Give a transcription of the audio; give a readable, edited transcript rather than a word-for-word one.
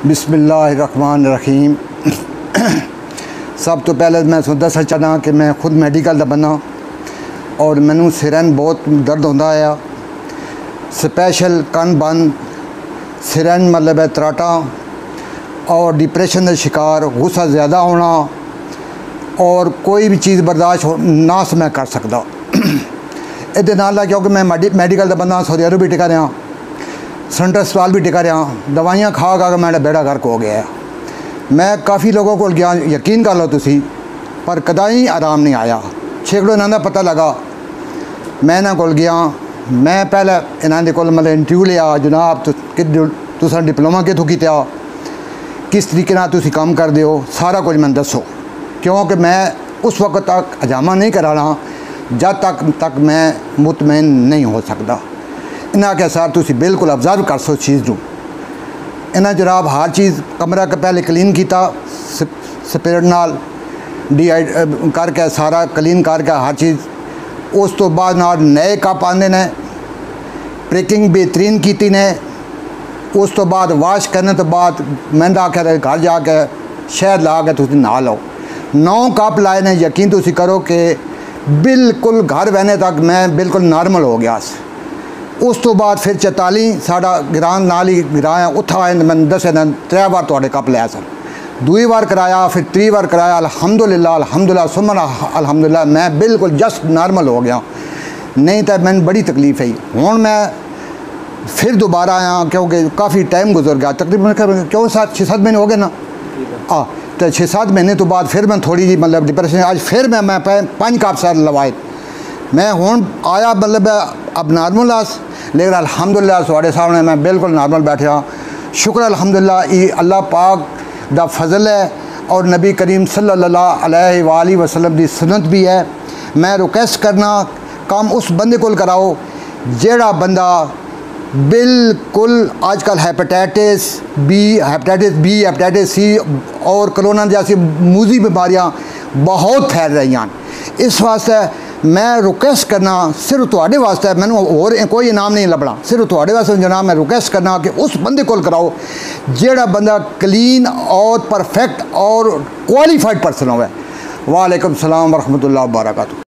बिस्मिल्लाहिर्रहमानिर्रहीम। सब तो पहले मैं दसना चाहना कि मैं खुद मैडिकल का बंदा और मैनू सिरन बहुत दर्द होता है। स्पैशल कन बंद सिरन मतलब है तराटा और डिप्रेशन का शिकार, गुस्सा ज़्यादा होना और कोई भी चीज़ बर्दाश्त ना से मैं कर सकता। ये नाल क्योंकि मैं मैडिकल का बंदा सऊदी अरब भी टिका रहा, सेंटर अस्पताल भी टिका रहा, दवाइयाँ खा खा के मेरा बेड़ा गर्क हो गया है। मैं काफ़ी लोगों को गया, यकीन कर लो तुसी, पर कदाई आराम नहीं आया। छेकड़ों इन्होंने पता लगा, मैं इन्होंने कोल गया, मैं पहले इन्होंने कोल मतलब इंटरव्यू लिया, जनाब तुसा डिप्लोमा कितों कीता, किस तरीके नाल तुसी काम करदे हो, सारा कुछ मैंने दसो, क्योंकि मैं उस वक्त तक हजामा नहीं कराना जब तक मैं मुतमैन नहीं हो सकता। इन्हें आख्या सर तुसी बिल्कुल ऑब्जर्व कर सो चीज़ नूं। इन्हें जनाब हर चीज़ कमरा के पहले क्लीन किया, स्पिरिट नाल करके सारा क्लीन करके हर चीज़। उस तो बाद नाल नए कप आंदे ने, पैकिंग बेहतरीन की ने। उस तो बाद वाश करने तो बाद मैंने आख्या घर जाके शहद ला के तुसी नहा लो। 9 कप लाए ने, यकीन तुसी करो कि बिल्कुल घर बहने तक मैं बिल्कुल नॉर्मल हो गया। उस तो बाद फिर 44 साढ़ा गिरान नाल ही गिराया उत्था आए, मैं दसे दिन 3 बार थोड़े कप लिया सर, 2 बार कराया, फिर 3 बार कराया। अल्हम्दुलिल्लाह सुमन अल्हम्दुलिल्लाह मैं बिल्कुल जस्ट नॉर्मल हो गया। नहीं तो मैंने बड़ी तकलीफ है। हुण मैं फिर दोबारा आया क्योंकि काफ़ी टाइम गुजर गया, तकरीबन क्यों 6-7 महीने हो गए ना। तो 6-7 महीने तो बाद फिर मैं थोड़ी जी मतलब डिप्रेशन, आज फिर मैं 5 कप सर लवाए। मैं हुण आया मतलब अब नॉर्मल आस, लेकिन अल्हम्दुलिल्लाह थोड़े सामने मैं बिल्कुल नॉर्मल बैठा। शुक्र अल्हम्दुलिल्लाह, ये अल्लाह पाक दा फजल है और नबी करीम सल्लल्लाहु अलैहि वसल्लम की सुन्नत भी है। मैं रिक्वेस्ट करना काम उस बंदे को कराओ जेड़ा बंदा बिल्कुल आजकल हेपेटाइटिस बी, हेपेटाइटिस सी और कोरोना जैसी मूजी बीमारियां बहुत फैल रही हैं। इस वास्ते मैं रिक्वेस्ट करना सिर्फ तुहाडे वास्ते, मैनू होर कोई इनाम नहीं लभना, सिर्फ तुहाडे वास्ते जनाब मैं रिक्वेस्ट करना कि उस बंदे को कराओ जेड़ा बंदा क्लीन और परफेक्ट और क्वालिफाइड पर्सन होवे। वालेकुम सलाम व रहमतुल्लाहि व बरकातहू।